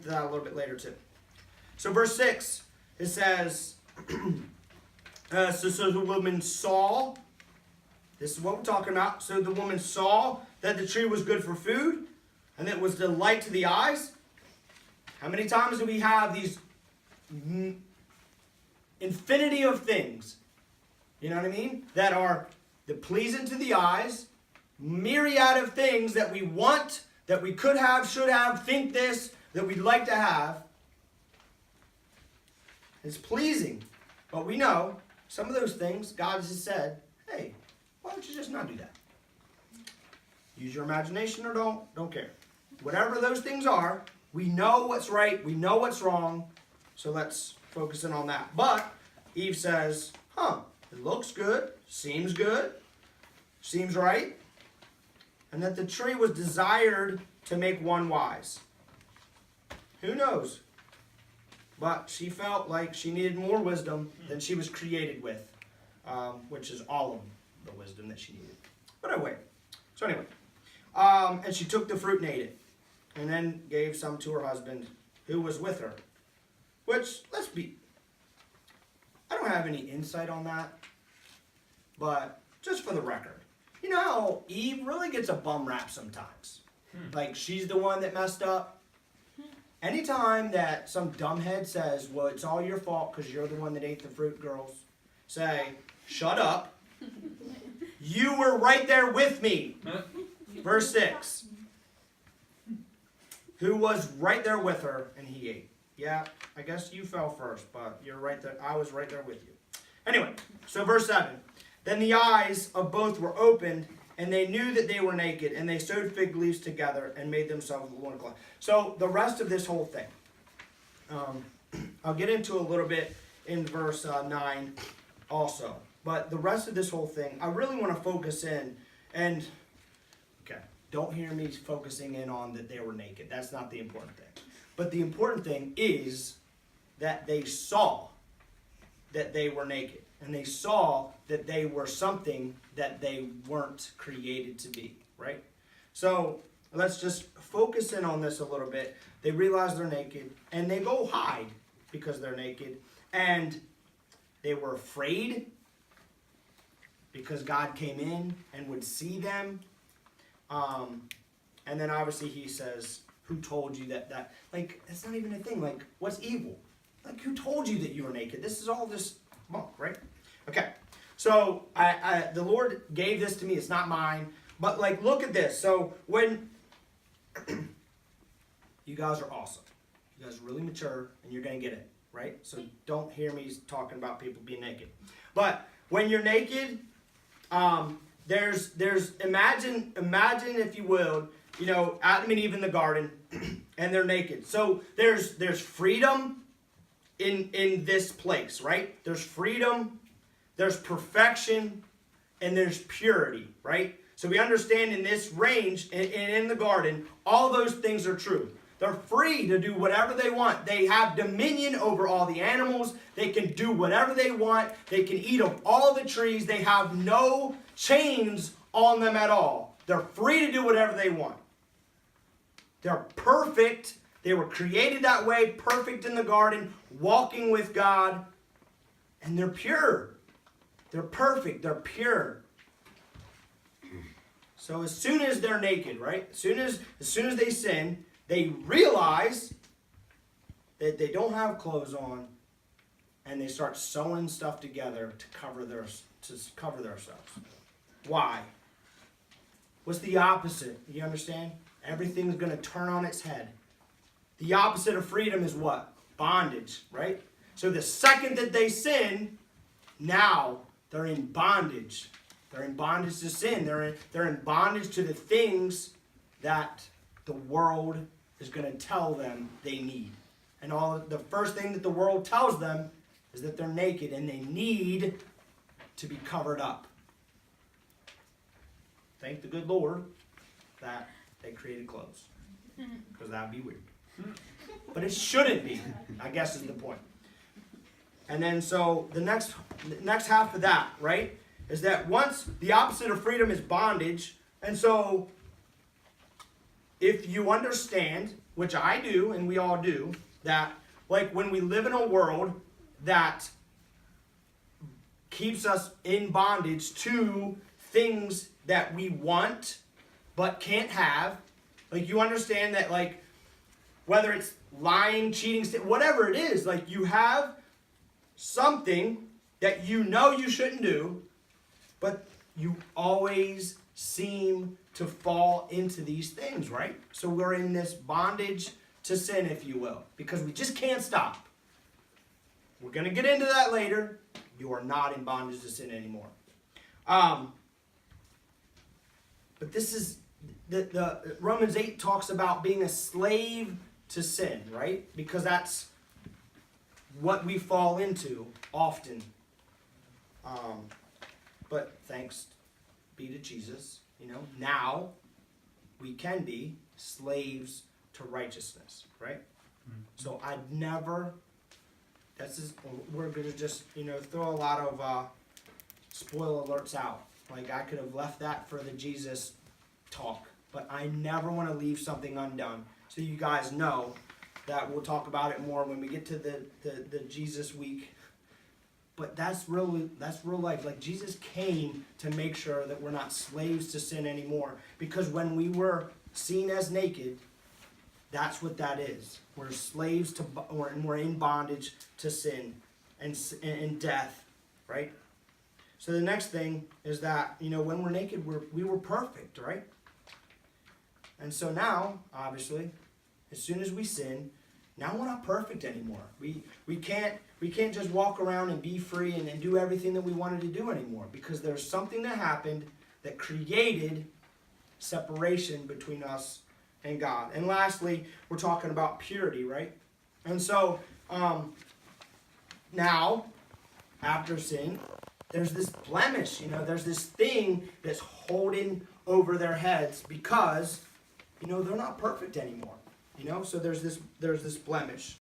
into that a little bit later too. So verse 6, it says, so the woman saw, this is what we're talking about. So the woman saw that the tree was good for food, and that it was delight to the eyes. How many times do we have these infinity of things, you know what I mean, that are the pleasing to the eyes, myriad of things that we want, that we could have, should have, think this, that we'd like to have. It's pleasing. But we know some of those things, God has said, hey, why don't you just not do that? Use your imagination or don't care. Whatever those things are, we know what's right, we know what's wrong, so let's focus in on that. But Eve says, it looks good, seems right, and that the tree was desired to make one wise. Who knows? But she felt like she needed more wisdom than she was created with, which is all of the wisdom that she needed. But anyway, and she took the fruit and ate it, and then gave some to her husband who was with her. Which, I don't have any insight on that, but just for the record, you know how Eve really gets a bum rap sometimes? Like, she's the one that messed up. Anytime that some dumbhead says, well, it's all your fault because you're the one that ate the fruit, girls, say, shut up. You were right there with me. Verse 6. Who was right there with her, and he ate. Yeah, I guess you fell first, but you're right there. I was right there with you. Anyway, so verse 7. Then the eyes of both were opened, and they knew that they were naked, and they sewed fig leaves together and made themselves loincloth. So the rest of this whole thing, I'll get into a little bit in verse 9 also. But the rest of this whole thing, I really want to focus in, and don't hear me focusing in on that they were naked. That's not the important thing. But the important thing is that they saw that they were naked. And they saw that they were something that they weren't created to be, right? So let's just focus in on this a little bit. They realize they're naked, and they go hide because they're naked. And they were afraid because God came in and would see them. And then obviously he says, who told you that, like, that's not even a thing. Like, what's evil? Like, who told you that you were naked? This is all just bunk, right? Okay. So, the Lord gave this to me. It's not mine. But, like, look at this. So, when you guys are awesome. You guys are really mature, and you're going to get it, right? So, don't hear me talking about people being naked. But, when you're naked, there's imagine if you will, you know, Adam and Eve in the garden, and they're naked. So there's freedom in this place, right? There's freedom, there's perfection, and there's purity, right? So we understand in this range and in the garden, all those things are true. They're free to do whatever they want. They have dominion over all the animals. They can do whatever they want. They can eat of all the trees. They have no chains on them at all. They're free to do whatever they want. They're perfect. They were created that way, perfect in the garden, walking with God. And they're pure. They're perfect. They're pure. So as soon as they're naked, right? As soon as they sin, they realize that they don't have clothes on, and they start sewing stuff together to cover themselves. Why? What's the opposite? You understand? Everything's going to turn on its head. The opposite of freedom is what? Bondage, right? So the second that they sin, now they're in bondage. They're in bondage to sin. They're in bondage to the things that the world is going to tell them they need. And the first thing that the world tells them is that they're naked and they need to be covered up. Thank the good Lord that they created clothes, because that would be weird. But it shouldn't be, I guess is the point. And then so the next half of that, right, is that once the opposite of freedom is bondage, and so if you understand which I do and we all do, that like when we live in a world that keeps us in bondage to things that we want but can't have, like you understand that, like whether it's lying, cheating, whatever it is, like you have something that you know you shouldn't do, but you always seem to fall into these things, right? So we're in this bondage to sin, if you will, because we just can't stop. We're going to get into that later. You are not in bondage to sin anymore. But this is, the Romans 8 talks about being a slave to sin, right? Because that's what we fall into often. But thanks be to Jesus, now we can be slaves to righteousness, right? Mm-hmm. So we're going to just, throw a lot of spoil alerts out. Like I could have left that for the Jesus talk, but I never want to leave something undone. So you guys know that we'll talk about it more when we get to the Jesus week. But that's real life. Like Jesus came to make sure that we're not slaves to sin anymore. Because when we were seen as naked, that's what that is. We're slaves to, and we're in bondage to sin and death, right? So the next thing is that, when we're naked, we were perfect, right? And so now, obviously, as soon as we sin, now we're not perfect anymore. We can't just walk around and be free and do everything that we wanted to do anymore, because there's something that happened that created separation between us and God. And lastly, we're talking about purity, right? And so now, after sin, there's this blemish, there's this thing that's holding over their heads because, they're not perfect anymore. So there's this blemish.